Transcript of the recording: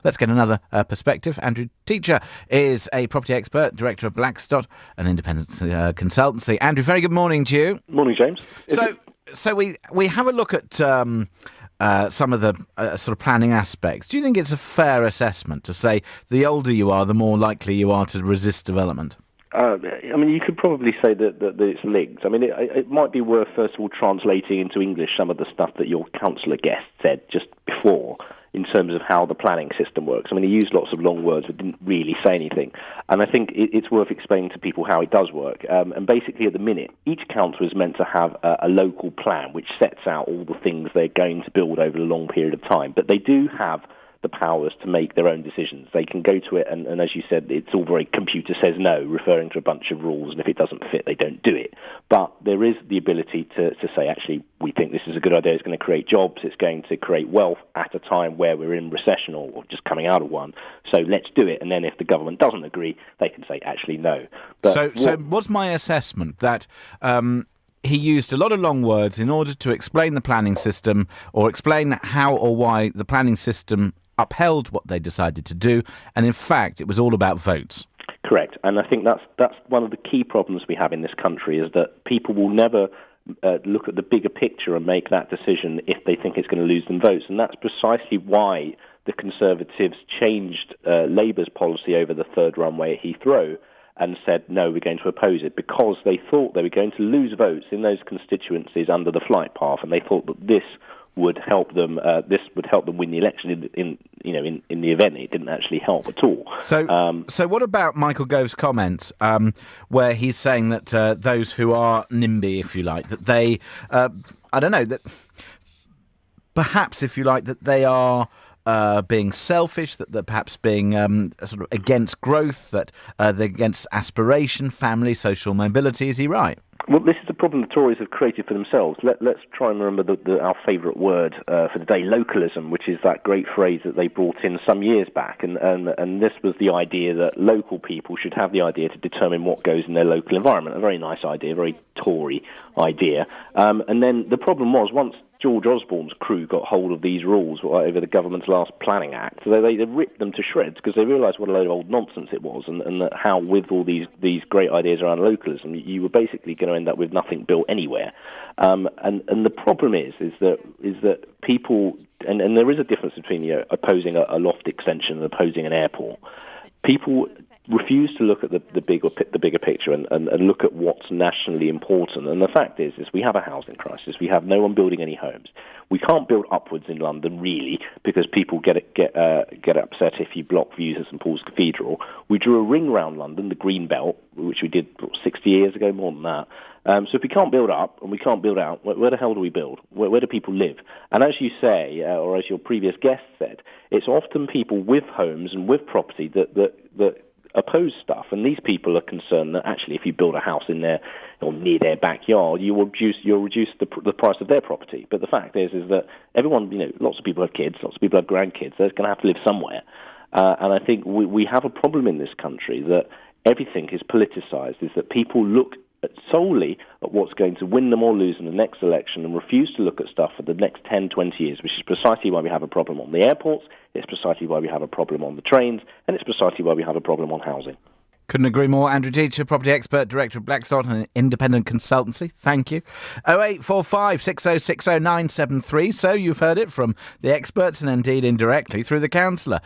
Let's get another perspective. Andrew Teacher is a property expert, director of Blackstock, an independent consultancy. Andrew, very good morning to you. Morning, James. So we have a look at some of the sort of planning aspects. Do you think it's a fair assessment to say the older you are, the more likely you are to resist development? You could probably say that it's linked. It might be worth, first of all, translating into English some of the stuff that your councillor guest said just before in terms of how the planning system works. He used lots of long words but didn't really say anything. And I think it's worth explaining to people how it does work. And basically, at the minute, each council is meant to have a local plan which sets out all the things they're going to build over a long period of time. But they do have the powers to make their own decisions. They can go to it, and as you said, it's all very computer says no, referring to a bunch of rules, and if it doesn't fit, they don't do it. But there is the ability to say, actually, we think this is a good idea, it's going to create jobs, it's going to create wealth at a time where we're in recession or just coming out of one, so let's do it. And then if the government doesn't agree, they can say, actually, no. But so was my assessment that he used a lot of long words in order to explain the planning system or explain how or why the planning system upheld what they decided to do, and in fact it was all about votes? Correct. And I think that's one of the key problems we have in this country, is that people will never look at the bigger picture and make that decision if they think it's going to lose them votes. And that's precisely why the Conservatives changed Labour's policy over the third runway at Heathrow and said, no, we're going to oppose it, because they thought they were going to lose votes in those constituencies under the flight path, and they thought that this would help them. This would help them win the election. In the event, it didn't actually help at all. So what about Michael Gove's comments, where he's saying that those who are NIMBY, if you like, that they, that perhaps, if you like, that they are being selfish, that they're perhaps being sort of against growth, that they're against aspiration, family, social mobility. Is he right? Well, this is a problem the Tories have created for themselves. Let's try and remember our favourite word for the day, localism, which is that great phrase that they brought in some years back. And this was the idea that local people should have the idea to determine what goes in their local environment. A very nice idea, a very Tory idea. And then the problem was, once George Osborne's crew got hold of these rules over the government's last planning act, they ripped them to shreds, because they realised what a load of old nonsense it was, and that how with all these great ideas around localism, you were basically going to end up with nothing built anywhere. And the problem is that people, and there is a difference between opposing a loft extension and opposing an airport. People refuse to look at the bigger picture and look at what's nationally important. And the fact is we have a housing crisis. We have no one building any homes. We can't build upwards in London, really, because people get upset if you block views of St Paul's Cathedral. We drew a ring round London, the Green Belt, which we did 60 years ago, more than that. So if we can't build up and we can't build out, where the hell do we build? Where do people live? And as you say, or as your previous guest said, it's often people with homes and with property that oppose stuff, and these people are concerned that actually if you build a house in their or near their backyard, you'll reduce the price of their property. But the fact is that everyone, lots of people have kids, lots of people have grandkids. They're going to have to live somewhere, and I think we have a problem in this country that everything is politicized. Is that people look solely at what's going to win them or lose in the next election and refuse to look at stuff for the next 10, 20 years, which is precisely why we have a problem on the airports, it's precisely why we have a problem on the trains, and it's precisely why we have a problem on housing. Couldn't agree more. Andrew Teacher, property expert, director of Blackstock, an independent consultancy. Thank you. 0845 6060 973. So you've heard it from the experts and indeed indirectly through the councillor.